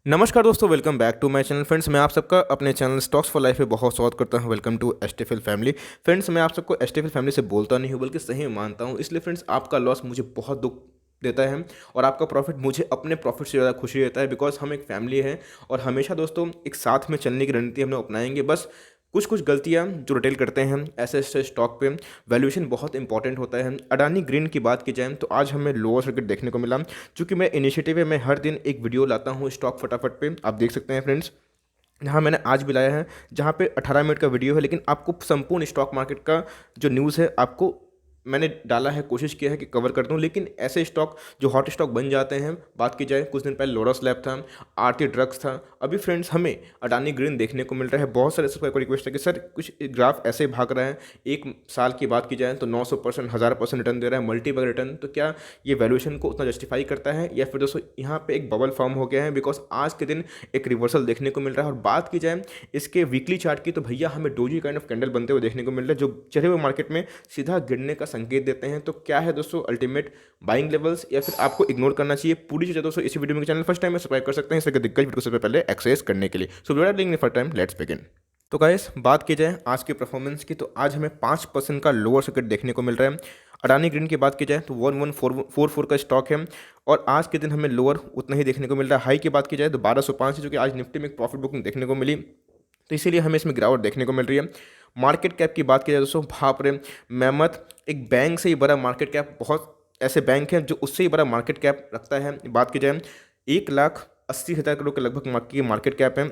नमस्कार दोस्तों, welcome back to my channel. Friends, मैं आप सबका अपने चैनल स्टॉक्स फॉर लाइफ में बहुत स्वागत करता हूं। Welcome to STFL family. Friends, मैं आप सबको एसटीएफएल फैमिली से बोलता नहीं हूं, बल्कि सही में मानता हूं। इसलिए फ्रेंड्स, आपका लॉस मुझे बहुत दुख देता है और आपका प्रॉफिट मुझे अपने प्रॉफिट से ज़्यादा खुशी देता है, बिकॉज हम एक फैमिली है और हमेशा दोस्तों एक साथ में चलने की रणनीति हम लोग अपनाएंगे। बस कुछ कुछ गलतियां जो रिटेल करते हैं ऐसे ऐसे स्टॉक पे वैल्यूएशन बहुत इंपॉर्टेंट होता है। अडानी ग्रीन की बात की जाए तो आज हमें लोअर सर्किट देखने को मिला। चूँकि मेरा इनिशिएटिव है, मैं हर दिन एक वीडियो लाता हूँ स्टॉक फटाफट पे, आप देख सकते हैं फ्रेंड्स। जहाँ मैंने आज भी लाया है, जहाँ पे 18 मिनट का वीडियो है, लेकिन आपको संपूर्ण स्टॉक मार्केट का जो न्यूज़ है आपको मैंने डाला है, कोशिश किया है कि कवर कर दूं। लेकिन ऐसे स्टॉक जो हॉट स्टॉक बन जाते हैं, बात की जाए कुछ दिन पहले लोरस लैब था, आरती ड्रग्स था, अभी फ्रेंड्स हमें अडानी ग्रीन देखने को मिल रहा है। बहुत सारे सबका रिक्वेस्ट है कि सर कुछ ग्राफ ऐसे भाग रहा है, एक साल की बात की जाए तो 900%, 1000% रिटर्न दे रहा है, मल्टीपल रिटर्न। तो क्या ये वैल्यूएशन को उतना जस्टिफाई करता है, या फिर दोस्तों यहाँ पे एक बबल फॉर्म हो गया है? बिकॉज आज के दिन एक रिवर्सल देखने को मिल रहा है। और बात की जाए इसके वीकली चार्ट की तो भैया हमें डोजी काइंड ऑफ कैंडल बनते हुए देखने को मिल रहा है, जो चढ़े हुए मार्केट में सीधा गिरने का संकेत देते हैं। तो क्या है दोस्तों अल्टीमेट बाइंग लेवल्स, या फिर आपको इग्नोर करना चाहिए? पूरी चीज़ें दोस्तों इसी वीडियो में चैनल फर्स्ट टाइम में सब्सक्राइब कर सकते हैं इससे दिक्कत वीडियो सबसे पहले एक्सेस करने के लिए। So video link first time, let's begin. तो गाइस, बात की जाए आज के परफॉर्मेंस की तो आज हमें 5% का लोअर सर्किट देखने को मिल रहा है। अडानी ग्रीन की बात की जाए तो 1144 का स्टॉक है और आज के दिन हमें लोअर उतना ही देखने को मिल रहा है। हाई की बात की जाए तो 1205 है, जो कि आज निफ्टी में एक प्रॉफिट बुकिंग देखने को मिली, तो इसीलिए हमें इसमें गिरावट देखने को मिल रही है। मार्केट कैप की बात की जाए दोस्तों, बाप रे, मेमत एक बैंक से ही बड़ा मार्केट कैप, बहुत ऐसे बैंक हैं जो उससे ही बड़ा मार्केट कैप रखता है। बात की जाए 1,80,000 करोड़ के लगभग की मार्केट कैप है।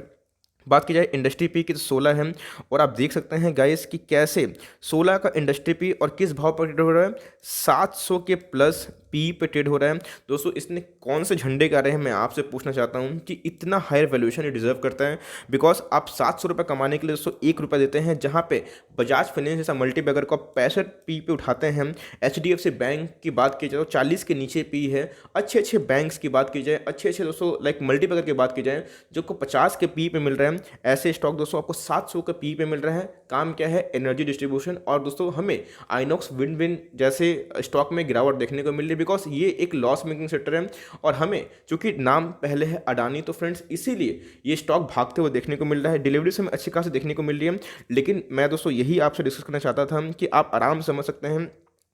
बात की जाए इंडस्ट्री पी की तो 16 है, और आप देख सकते हैं गाइस कि कैसे 16 का इंडस्ट्री पी और किस भाव पर ट्रेड हो रहा है, 700 के प्लस पी पे ट्रेड हो रहा है। दोस्तों इसने कौन से झंडे गाड़े हैं, मैं आपसे पूछना चाहता हूं कि इतना हायर वैल्यूएशन ये डिजर्व करता है। बिकॉज आप 700 रुपये कमाने के लिए दोस्तों 1 रुपये देते हैं, जहां पे बजाज फाइनेंस जैसा मल्टीबैगर को आप 65 पी पे उठाते हैं। एचडीएफसी बैंक की बात की जाए तो 40 के नीचे पी है। अच्छे अच्छे बैंक्स की बात की जाए, अच्छे अच्छे दोस्तों लाइक मल्टीबैगर की बात की जाए जो को 50 के पी पे मिल रहे हैं, ऐसे स्टॉक दोस्तों आपको 700 के पी पे मिल रहा है। काम क्या है? Energy distribution. और दोस्तों हमें आइनॉक्स विन जैसे स्टॉक में गिरावट देखने को मिल रही है, बिकॉज ये एक लॉस मेकिंग सेक्टर है और हमें चूंकि नाम पहले है अडानी, तो फ्रेंड्स इसीलिए ये स्टॉक भागते हुए देखने को मिल रहा है। डिलीवरी से हमें अच्छी खासी देखने को मिल रही है। लेकिन मैं दोस्तों यही आपसे डिस्कस करना चाहता था कि आप आराम से समझ सकते हैं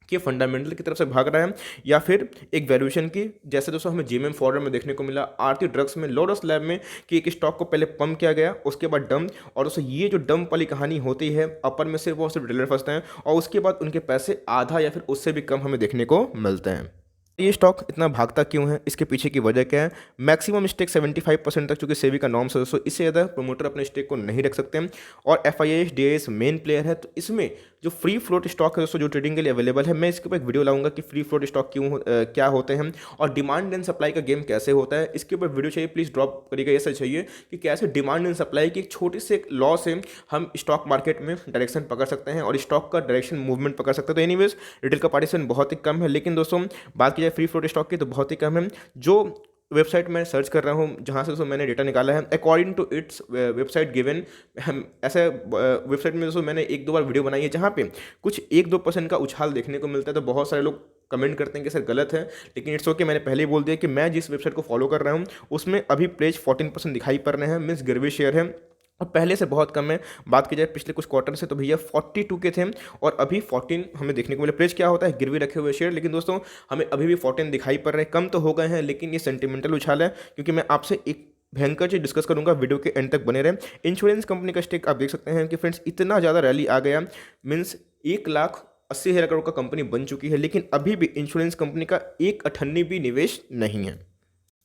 कि फंडामेंटल की तरफ से भाग रहा है या फिर एक वैल्यूएशन की, जैसे दोस्तों हमें जीएमएम फॉरवर्ड में देखने को मिला, आरती ड्रग्स में, लोरस लैब में, कि एक स्टॉक को पहले पंप किया गया उसके बाद डंप, और दोस्तों ये जो डंप वाली कहानी होती है, अपर में सिर्फ वो सिर्फ डिलर फंसते हैं और उसके बाद उनके पैसे आधा या फिर उससे भी कम हमें देखने को मिलते हैं। ये स्टॉक इतना भागता क्यों है, इसके पीछे की वजह क्या है? मैक्सिमम स्टेक 75% तक, चूंकि सेबी का नॉर्म्स है दोस्तों, इससे ज़्यादा प्रमोटर अपने स्टेक को नहीं रख सकते हैं। और एफआईआईएस डीआईएस मेन प्लेयर है, तो इसमें जो फ्री फ्लोट स्टॉक है दोस्तों जो ट्रेडिंग के लिए अवेलेबल है, मैं इसके ऊपर एक वीडियो लाऊंगा कि फ्री फ्लोट स्टॉक क्या होते हैं और डिमांड एंड सप्लाई का गेम कैसे होता है। इसके ऊपर वीडियो चाहिए, प्लीज़ ड्रॉप करिएगा। ऐसा चाहिए कि कैसे डिमांड एंड सप्लाई की एक छोटी से एक लॉ से हम स्टॉक मार्केट में डायरेक्शन पकड़ सकते हैं और स्टॉक का डायरेक्शन मूवमेंट पकड़ सकते हैं। तो एनीवेज रिटेल का पार्टिसिपेंट बहुत ही कम है, लेकिन दोस्तों बात की जाए फ्री फ्लोट स्टॉक की तो बहुत ही कम है। जो वेबसाइट में सर्च कर रहा हूँ जहाँ से दोस्तों मैंने डेटा निकाला है, according to its website given, हम ऐसे वेबसाइट में दोस्तों मैंने 1-2 बार वीडियो बनाई है जहाँ पे कुछ 1-2% का उछाल देखने को मिलता है। तो बहुत सारे लोग कमेंट करते हैं कि सर गलत है, लेकिन इट्स ओके। मैंने पहले ही बोल दिया कि मैं जिस वेबसाइट को फॉलो कर रहा हूँ उसमें अभी प्लेज 14% दिखाई पड़ रहे हैं, मीन्स गिरवी शेयर है और पहले से बहुत कम है। बात की जाए पिछले कुछ क्वार्टर से तो भैया 42 के थे और अभी 14 हमें देखने को मिले। प्रेस क्या होता है? गिरवी रखे हुए शेयर, लेकिन दोस्तों हमें अभी भी 14 दिखाई पड़ रहे हैं। कम तो हो गए हैं, लेकिन ये सेंटिमेंटल उछाल है, क्योंकि मैं आपसे एक भयंकर चीज डिस्कस करूंगा, वीडियो के एंड तक बने रहे। इंश्योरेंस कंपनी का स्टेक आप देख सकते हैं कि फ्रेंड्स इतना ज़्यादा रैली आ गया, मीन्स 1,80,000 करोड़ का कंपनी बन चुकी है, लेकिन अभी भी इंश्योरेंस कंपनी का एक अठन्नी भी निवेश नहीं है।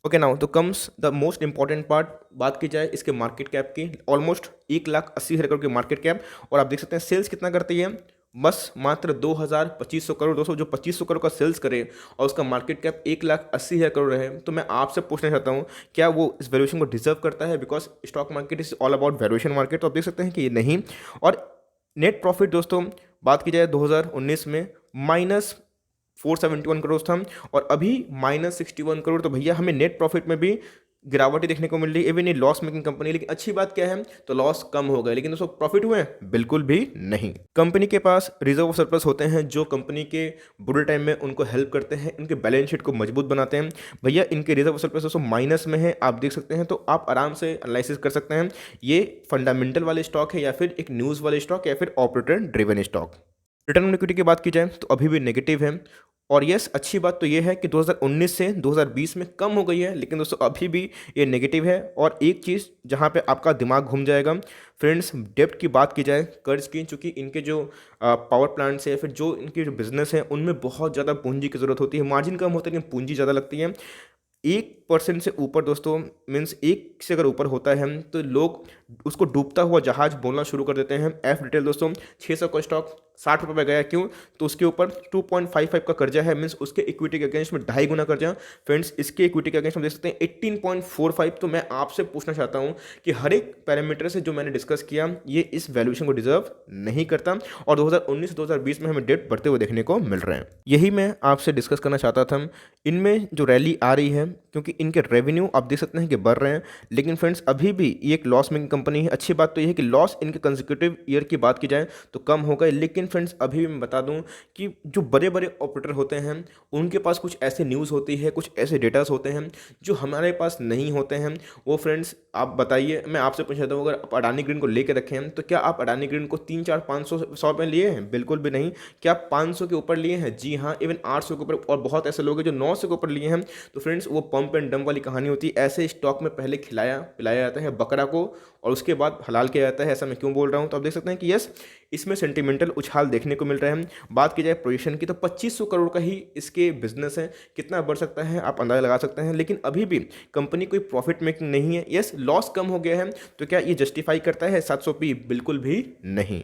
ओके, नाउ तो comes the most important part. बात की जाए इसके मार्केट कैप की, ऑलमोस्ट 1,80,000 करोड़ की मार्केट कैप, और आप देख सकते हैं सेल्स कितना करती है, बस मात्र 2,2500 करोड़। दोस्तों जो 2500 करोड़ का सेल्स करे और उसका मार्केट कैप 1,80,000 करोड़ है, तो मैं आपसे पूछना चाहता हूँ क्या वो इस वैल्यूएशन को डिजर्व करता है? Because stock market is all about valuation market. तो आप देख सकते हैं कि ये नहीं। और नेट प्रॉफिट दोस्तों बात की जाए 2019 में -471 करोड़ था और अभी -61 करोड़। तो भैया हमें नेट प्रॉफिट में भी गिरावट ही देखने को मिल रही है। इवन ये लॉस मेकिंग कंपनी है, लेकिन अच्छी बात क्या है, तो लॉस कम हो गए, लेकिन दोस्तों प्रॉफिट हुए हैं बिल्कुल भी नहीं। कंपनी के पास रिजर्व सरप्लस होते हैं जो कंपनी के बुरे टाइम में उनको हेल्प करते हैं, इनके बैलेंस शीट को मजबूत बनाते हैं। भैया इनके रिजर्व सरप्लस दोस्तों माइनस में है, आप देख सकते हैं, तो आप आराम से एनालिसिस कर सकते हैं ये फंडामेंटल वाले स्टॉक है या फिर एक न्यूज़ वाले स्टॉक या फिर operator driven stock. Return on equity की बात की जाए तो अभी भी नेगेटिव है। और यस, अच्छी बात तो ये है कि 2019 से 2020 में कम हो गई है, लेकिन दोस्तों अभी भी ये नेगेटिव है। और एक चीज़ जहाँ पे आपका दिमाग घूम जाएगा फ्रेंड्स, डेब्ट की बात की जाए, कर्ज की, चूँकि इनके जो पावर प्लांट्स है, फिर जो इनके जो बिजनेस है, उनमें बहुत ज़्यादा पूंजी की ज़रूरत होती है। मार्जिन कम होता है लेकिन पूंजी ज़्यादा लगती है। 1% से ऊपर दोस्तों, मीन्स 1 से अगर ऊपर होता है तो लोग उसको डूबता हुआ जहाज बोलना शुरू कर देते हैं। एफ डिटेल दोस्तों 600 का स्टॉक 60 रुपये पे गया, क्यों? तो उसके ऊपर 2.55 का कर्जा है, मीन्स उसके इक्विटी के अगेंस्ट में 2.5 गुना कर्जा। फ्रेंड्स इसके इक्विटी के अगेंस्ट में देख सकते हैं 18.45। तो मैं आपसे पूछना चाहता हूं कि हर एक पैरामीटर से जो मैंने डिस्कस किया ये इस वैल्यूएशन को डिजर्व नहीं करता, और 2019 2020 में हमें डेट बढ़ते हुए देखने को मिल रहे हैं। यही मैं आपसे डिस्कस करना चाहता था। इनमें जो रैली आ रही है, क्योंकि इनके रेवेन्यू आप देख सकते हैं कि बढ़ रहे हैं, लेकिन फ्रेंड्स अभी भी ये एक लॉस मेकिंग कंपनी है। अच्छी बात तो ये है कि लॉस इनके कंसेक्यूटिव ईयर की बात की जाए तो कम हो गए, लेकिन फ्रेंड्स अभी भी मैं बता दूं कि जो बड़े बड़े ऑपरेटर होते हैं उनके पास कुछ ऐसे न्यूज़ होती है, कुछ ऐसे डेटास होते हैं जो हमारे पास नहीं होते हैं। वो फ्रेंड्स आप बताइए, मैं आपसे पूछ रहा हूँ, अगर आप अडानी ग्रीन को लेकर रखे हैं तो क्या आप अडानी ग्रीन को 3 4 500 100 में लिए हैं? बिल्कुल भी नहीं। क्या आप 500 के ऊपर लिए हैं? जी हाँ, इवन 800 के ऊपर, और बहुत ऐसे लोग हैं जो 900 के ऊपर लिए हैं। तो फ्रेंड्स वो पंप एंड डंप वाली कहानी होती है। ऐसे स्टॉक में पहले खिलाया पिलाया जाता है बकरा को और उसके बाद हलाल किया जाता है। ऐसा मैं क्यों बोल रहा हूँ? तो आप देख सकते हैं कि यस, इसमें सेंटिमेंटल उछाल देखने को मिल रहा है। बात की जाए पोजीशन की तो 2500 करोड़ का ही इसके बिजनेस है। कितना बढ़ सकता है आप अंदाजा लगा सकते हैं, लेकिन अभी भी कंपनी कोई प्रॉफिट मेकिंग नहीं है। यस, लॉस कम हो गया है, तो क्या ये जस्टिफाई करता है 700 पी? बिल्कुल भी नहीं।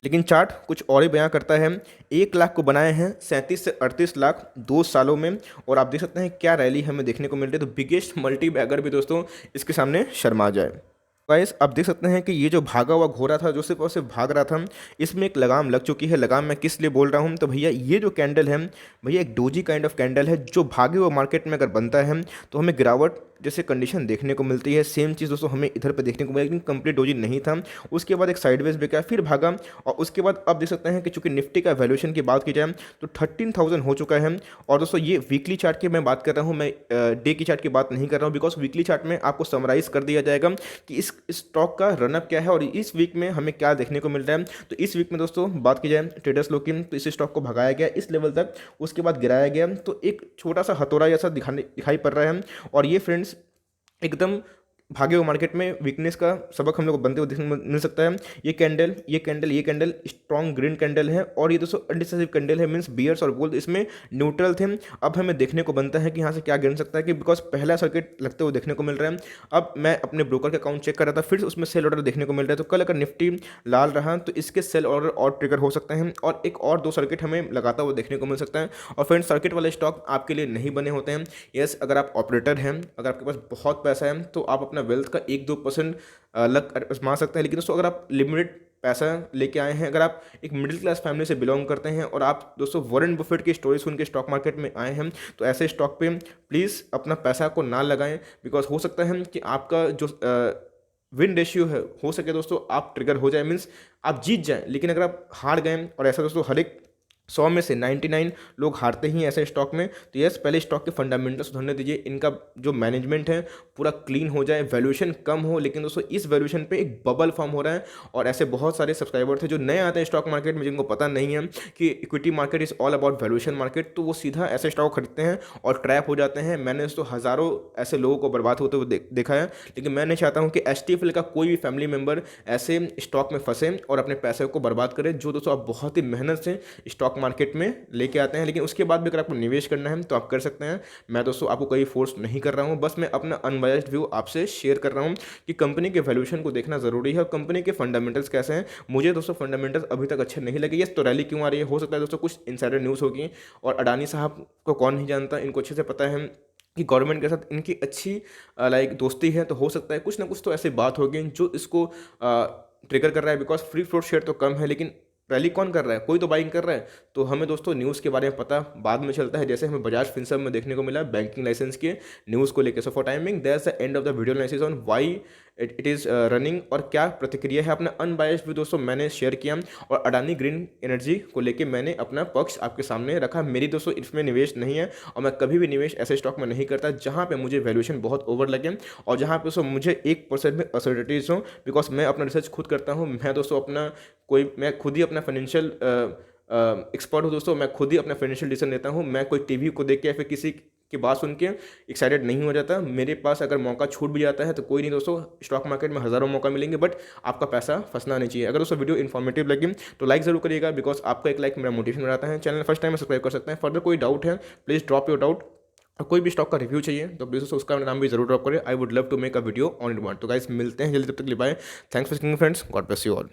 लेकिन चार्ट कुछ और ही बयां करता है। 1 लाख को बनाए हैं 37 से 38 लाख 2 सालों में, और आप देख सकते हैं क्या रैली हमें देखने को मिल रही है। तो बिगेस्ट मल्टी बैगर भी दोस्तों इसके सामने शर्मा जाए। गाइस आप देख सकते हैं कि ये जो भागा हुआ घोड़ा था, जो सिर्फ और सिर्फ भाग रहा था, इसमें एक लगाम लग चुकी है। लगाम मैं किस लिए बोल रहा हूँ, तो भैया ये जो कैंडल है भैया एक डोजी काइंड ऑफ कैंडल है, जो भागे हुए मार्केट में अगर बनता है तो हमें गिरावट जैसे कंडीशन देखने को मिलती है। सेम चीज़ दोस्तों हमें इधर पे देखने को मिला, लेकिन कंप्लीट डोजी नहीं था। उसके बाद एक साइडवेज बिका, फिर भागा, और उसके बाद अब देख सकते हैं कि चूंकि निफ्टी का वैल्यूएशन की बात की जाए तो 13,000 हो चुका है। और दोस्तों ये वीकली चार्ट की मैं बात कर रहा हूँ, मैं डे की चार्ट की बात नहीं कर रहा हूँ, बिकॉज वीकली चार्ट में आपको समराइज कर दिया जाएगा कि इस स्टॉक का रनअप क्या है और इस वीक में हमें क्या देखने को मिल रहा है। तो इस वीक में दोस्तों बात की जाए ट्रेडर्स लोग की, तो इस स्टॉक को भगाया गया इस लेवल तक, उसके बाद गिराया गया, तो एक छोटा सा हथौड़ा जैसा दिखाई पड़ रहा है। और ये फ्रेंड्स एकदम भागे हुए मार्केट में वीकनेस का सबक हम लोग को बनते हुए देखने को मिल सकता है। ये कैंडल स्ट्रॉन्ग ग्रीन कैंडल है, और ये दोस्तों अनडिसाइसिव कैंडल है, मींस बियर्स और बुल्स इसमें न्यूट्रल थे। अब हमें देखने को बनता है कि यहाँ से क्या गिर सकता है, कि बिकॉज पहला सर्किट लगते हुए देखने को मिल रहा है। अब मैं अपने ब्रोकर का अकाउंट चेक कर रहा था, फिर उसमें सेल ऑर्डर देखने को मिल रहा है। तो कल अगर निफ्टी लाल रहा तो इसके सेल ऑर्डर और ट्रिगर हो सकते हैं, और एक और 2 सर्किट हमें लगाता हुआ देखने को मिल सकता है। और फ्रेंड्स सर्किट वाले स्टॉक आपके लिए नहीं बने होते हैं। यस, अगर आप ऑपरेटर हैं, अगर आपके पास बहुत पैसा है, तो आप अपना वेल्थ का 1-2% अलग आजमा सकते हैं। लेकिन दोस्तों अगर आप लिमिटेड पैसा लेके आए हैं, अगर आप एक मिडिल क्लास फैमिली से बिलोंग करते हैं, और आप दोस्तों वॉरेन बफेट की स्टोरी सुन के स्टॉक मार्केट में आए हैं, तो ऐसे स्टॉक पे प्लीज़ अपना पैसा को ना लगाएं। बिकॉज हो सकता है कि आपका जो विन रेशियो है, हो सके दोस्तों आप ट्रिगर हो जाए, मीन्स आप जीत जाएं, लेकिन अगर आप हार गए, और ऐसा दोस्तों हर एक 100 में से 99 लोग हारते ही ऐसे स्टॉक में। तो यस, पहले स्टॉक के फंडामेंटल सुधरने दीजिए, इनका जो मैनेजमेंट है पूरा क्लीन हो जाए, वैल्यूएशन कम हो। लेकिन दोस्तों इस वैल्यूएशन पे एक बबल फॉर्म हो रहा है, और ऐसे बहुत सारे सब्सक्राइबर थे जो नए आते हैं स्टॉक मार्केट में, जिनको पता नहीं है कि equity market is all about valuation market, तो वो सीधा ऐसे स्टॉक खरीदते हैं और ट्रैप हो जाते हैं। मैंने दोस्तों हज़ारों ऐसे लोगों को बर्बाद होते हुए देखा है। लेकिन मैं नहीं चाहता हूँ कि एचटीएफएल का कोई भी फैमिली मेम्बर ऐसे स्टॉक में फंसे और अपने पैसे को बर्बाद करे, जो दोस्तों आप बहुत ही मेहनत से स्टॉक मार्केट में लेके आते हैं। लेकिन उसके बाद भी अगर आपको निवेश करना है तो आप कर सकते हैं। मैं दोस्तों आपको कोई फोर्स नहीं कर रहा हूं, बस मैं अपना अनबायस्ड व्यू आपसे शेयर कर रहा हूं कि कंपनी के वैल्यूएशन को देखना जरूरी है और कंपनी के फंडामेंटल्स कैसे हैं। मुझे दोस्तों फंडामेंटल्स अभी तक अच्छे नहीं लगे। ये तो रैली क्यों आ रही है, हो सकता है दोस्तों कुछ इनसाइडर न्यूज़ होगी, और अडानी साहब को कौन नहीं जानता, इनको अच्छे से पता है कि गवर्नमेंट के साथ इनकी अच्छी लाइक दोस्ती है। तो हो सकता है कुछ ना कुछ तो ऐसी बात होगी जो इसको ट्रिगर कर रहा है। बिकॉज फ्री फ्लोट शेयर तो कम है, लेकिन रैली कौन कर रहा है, कोई तो बाइंग कर रहा है। तो हमें दोस्तों न्यूज़ के बारे में पता बाद में चलता है, जैसे हमें बजाज फिनसर्व में देखने को मिला बैंकिंग लाइसेंस के न्यूज़ को लेकर। So for timing that's the end of the video analysis on why it is running, और क्या प्रतिक्रिया है। अपना अनबायस्ड भी दोस्तों मैंने शेयर किया, और अडानी ग्रीन एनर्जी को लेकर मैंने अपना पक्ष आपके सामने रखा। मेरी दोस्तों इसमें निवेश नहीं है, और मैं कभी भी निवेश ऐसे स्टॉक में नहीं करता जहाँ पे मुझे वैल्यूएशन बहुत ओवर लगे, और जहाँ पे दोस्तों मुझे 1% में असर्टिटीज हो। बिकॉज मैं अपना रिसर्च खुद करता हूँ, मैं दोस्तों अपना मैं खुद ही अपना फाइनेंशियल एक्सपर्ट हूँ दोस्तों, मैं खुद ही अपना फाइनेंशियल डिसीजन लेता हूँ। मैं कोई टीवी को देख के या फिर किसी की बात सुन के एक्साइटेड नहीं हो जाता। मेरे पास अगर मौका छूट भी जाता है तो कोई नहीं दोस्तों, स्टॉक मार्केट में हज़ारों मौका मिलेंगे, बट आपका पैसा फंसना नहीं चाहिए। अगर दोस्तों वीडियो इन्फॉर्मेटिव लगी तो लाइक ज़रूर करिएगा, बिकॉज आपका एक लाइक मेरा मोटिवेशन बनाता है। चैनल फर्स्ट टाइम में सब्सक्राइब कर सकते हैं। फर्दर कोई डाउट है प्लीज़ ड्रॉप योर डाउट, और कोई भी स्टॉक का रिव्यू चाहिए तो प्लीज़ दोस्तों उसका नाम भी जरूर ड्रॉप करें। I would love to make a video on demand. तो गाइस मिलते हैं जल्दी, तब तक के लिए bye. Thanks for watching friends, God bless you all.